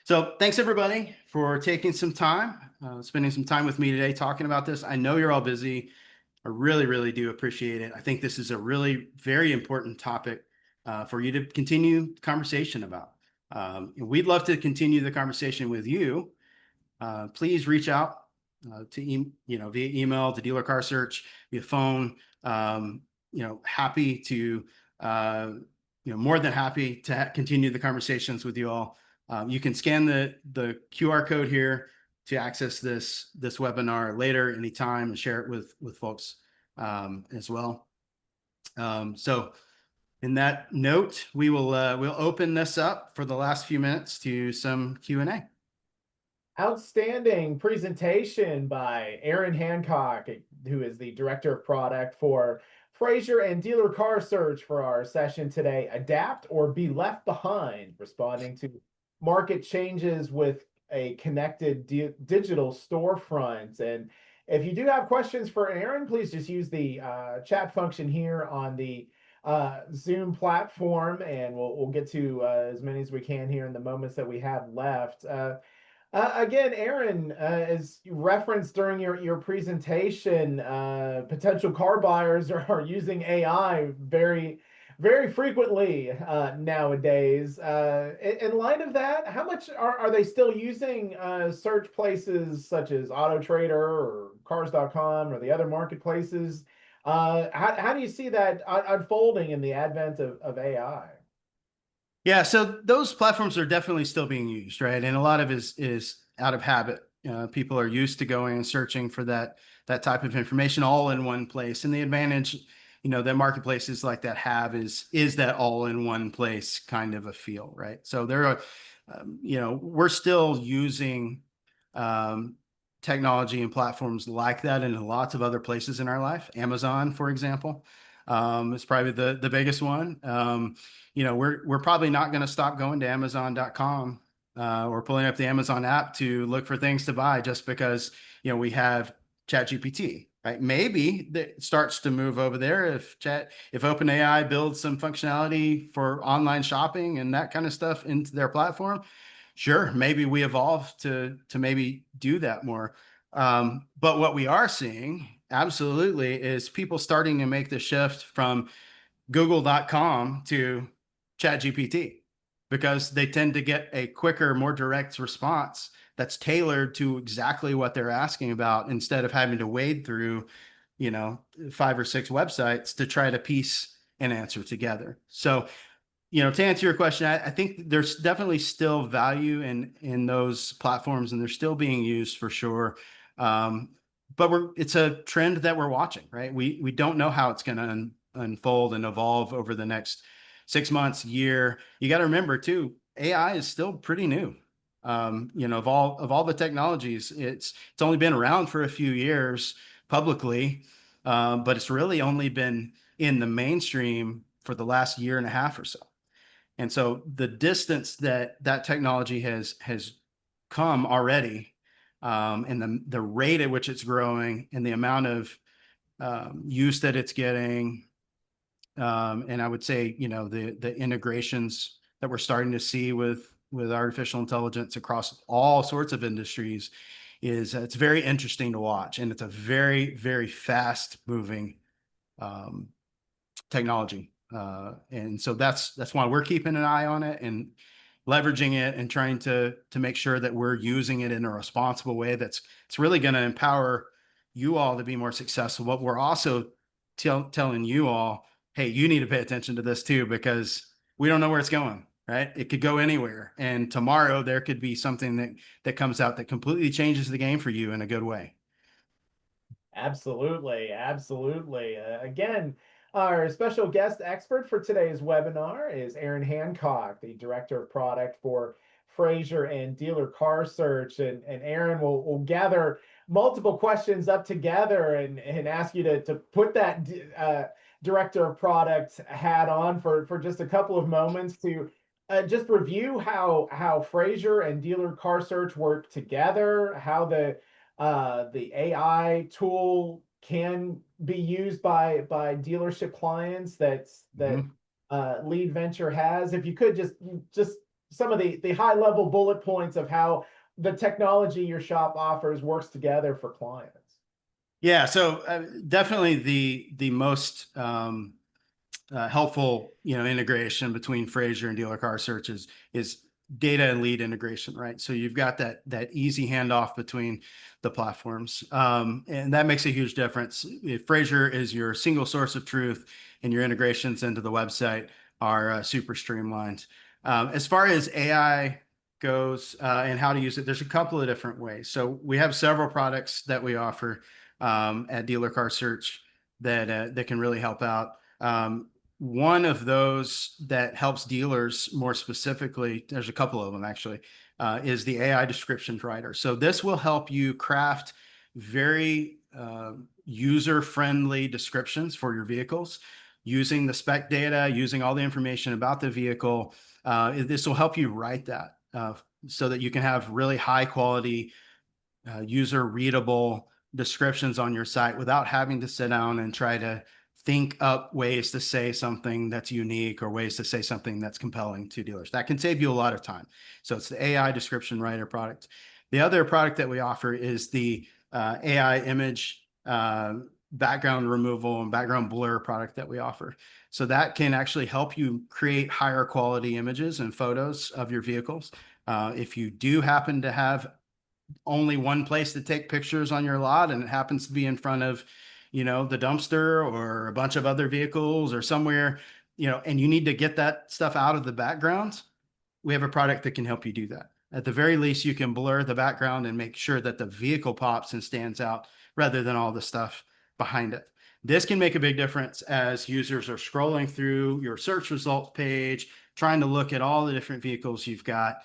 So thanks everybody for taking some time, spending some time with me today talking about this. I know you're all busy. I really, really do appreciate it. I think this is a really very important topic for you to continue conversation about. We'd love to continue the conversation with you. Please reach out to via email, to Dealer Car Search, via phone. Happy to more than happy to continue the conversations with you all. You can scan the QR code here to access this webinar later, anytime, and share it with folks as well. So in that note, we'll open this up for the last few minutes to some Q&A. Outstanding presentation by Aaron Hancock, who is the Director of Product for Frazier and Dealer Car Search, for our session today. Adapt or be left behind, responding to market changes with a connected digital storefront. And if you do have questions for Aaron, please just use the chat function here on the Zoom platform, and we'll get to as many as we can here in the moments that we have left. Again, Aaron, as you referenced during your presentation, potential car buyers are using AI very, very frequently nowadays. In light of that, how much are they still using search places such as AutoTrader or Cars.com or the other marketplaces? How do you see that unfolding in the advent of AI? Yeah, so those platforms are definitely still being used, right? And a lot of it is out of habit. People are used to going and searching for that type of information all in one place. And the advantage, that marketplaces like that have is that all in one place kind of a feel, right? So there are, we're still using technology and platforms like that in lots of other places in our life. Amazon, for example, is probably the biggest one. We're probably not going to stop going to Amazon.com or pulling up the Amazon app to look for things to buy just because we have ChatGPT, right? Maybe that starts to move over there if OpenAI builds some functionality for online shopping and that kind of stuff into their platform. Sure, maybe we evolve to maybe do that more. But what we are seeing absolutely is people starting to make the shift from Google.com to ChatGPT, because they tend to get a quicker, more direct response that's tailored to exactly what they're asking about, instead of having to wade through 5 or 6 websites to try to piece an answer together. So to answer your question, I think there's definitely still value in those platforms, and they're still being used for sure. But it's a trend that we're watching, right? We don't know how it's going to unfold and evolve over the next 6 months, year. You got to remember too, AI is still pretty new. Of all the technologies, it's only been around for a few years publicly, but it's really only been in the mainstream for the last year and a half or so. And so the distance that technology has come already, and the rate at which it's growing, and the amount of use that it's getting, and I would say the integrations that we're starting to see with artificial intelligence across all sorts of industries it's very interesting to watch, and it's a very, very fast moving technology. And so that's why we're keeping an eye on it and leveraging it and trying to make sure that we're using it in a responsible way that's it's really going to empower you all to be more successful. But we're also telling you all, hey, you need to pay attention to this too, because we don't know where it's going, right? It could go anywhere. And tomorrow there could be something that comes out that completely changes the game for you in a good way. Absolutely, absolutely. Again, our special guest expert for today's webinar is Aaron Hancock, the Director of Product for Fraser and Dealer Car Search. And Aaron will gather multiple questions up together and ask you to put that Director of Product hat on for just a couple of moments to just review how Fraser and Dealer Car Search work together, how the AI tool can be used by dealership clients that Mhm. Lead Venture has. If you could just some of the high level bullet points of how the technology your shop offers works together for clients. Yeah, so definitely the most helpful, integration between Fraser and Dealer Car Search is data and lead integration, right? So you've got that easy handoff between the platforms, and that makes a huge difference. If Fraser is your single source of truth, and your integrations into the website are super streamlined. As far as AI goes and how to use it, there's a couple of different ways. So we have several products that we offer at Dealer Car Search that can really help out. One of those that helps dealers more specifically, there's a couple of them actually, is the AI descriptions writer. So this will help you craft very user-friendly descriptions for your vehicles using the spec data, using all the information about the vehicle. This will help you write that so that you can have really high quality, user readable descriptions on your site without having to sit down and try to think up ways to say something that's unique or ways to say something that's compelling to dealers. That can save you a lot of time. So it's the AI description writer product. The other product that we offer is the AI image background removal and background blur product that we offer. So that can actually help you create higher quality images and photos of your vehicles. If you do happen to have only one place to take pictures on your lot and it happens to be in front of, the dumpster or a bunch of other vehicles or somewhere, and you need to get that stuff out of the background, we have a product that can help you do that. At the very least, you can blur the background and make sure that the vehicle pops and stands out rather than all the stuff behind it. This can make a big difference as users are scrolling through your search results page, trying to look at all the different vehicles you've got.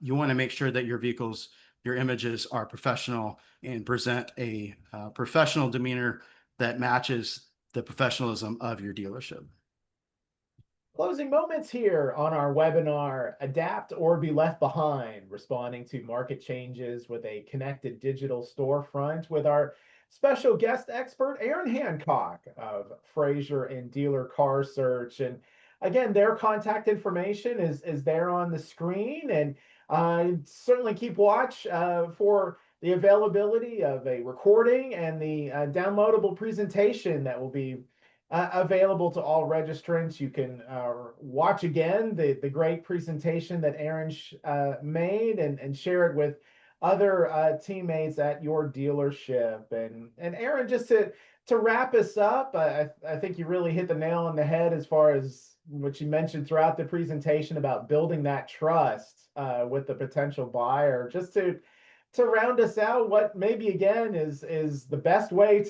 You want to make sure that your images are professional and present a professional demeanor that matches the professionalism of your dealership. Closing moments here on our webinar, Adapt or Be Left Behind, responding to market changes with a connected digital storefront with our special guest expert, Aaron Hancock of Fraser and Dealer Car Search. And again, their contact information is there on the screen. And certainly keep watch for the availability of a recording and the downloadable presentation that will be available to all registrants. You can watch again the great presentation that Aaron made and share it with other teammates at your dealership. And Aaron, just to wrap us up, I think you really hit the nail on the head as far as what you mentioned throughout the presentation about building that trust with the potential buyer. Just to round us out, what maybe again is the best way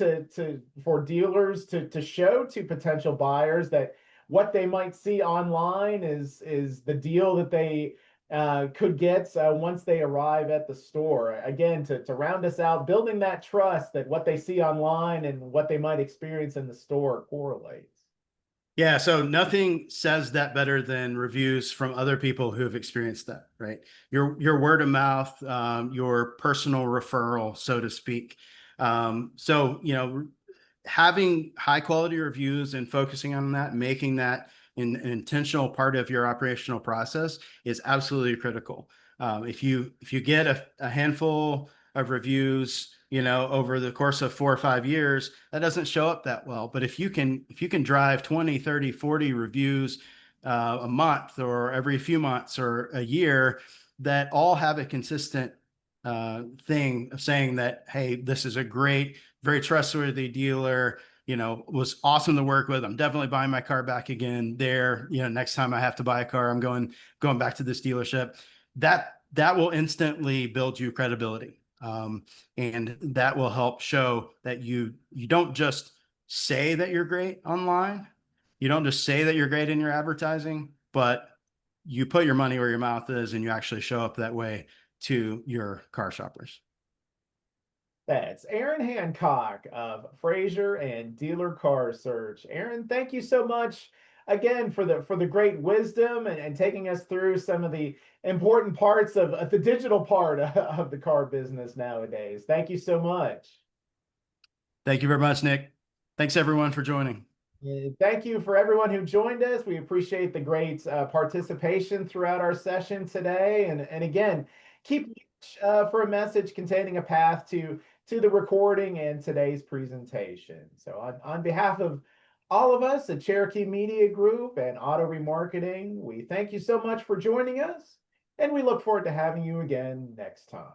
for dealers to show to potential buyers that what they might see online is the deal that they could get once they arrive at the store. Again, to round us out, building that trust that what they see online and what they might experience in the store correlates. Yeah, so nothing says that better than reviews from other people who have experienced that, right? Your word of mouth, your personal referral, so to speak. So, having high quality reviews and focusing on that, making that an intentional part of your operational process is absolutely critical. If you get a handful of reviews over the course of 4 or 5 years, that doesn't show up that well. But if you can drive 20, 30, 40 reviews a month or every few months or a year that all have a consistent thing of saying that, hey, this is a great, very trustworthy dealer, was awesome to work with. I'm definitely buying my car back again there. Next time I have to buy a car, I'm going back to this dealership. That will instantly build you credibility. And that will help show that you don't just say that you're great online. You don't just say that you're great in your advertising, but you put your money where your mouth is and you actually show up that way to your car shoppers. That's Aaron Hancock of Fraser and Dealer Car Search. Aaron, thank you so much again for the great wisdom and taking us through some of the important parts of the digital part of the car business nowadays. Thank you so much. Thank you very much, Nick. Thanks everyone for joining. Thank you for everyone who joined us. We appreciate the great participation throughout our session today. And again, keep for a message containing a path to the recording and today's presentation. So on behalf of all of us at Cherokee Media Group and Auto Remarketing, we thank you so much for joining us, and we look forward to having you again next time.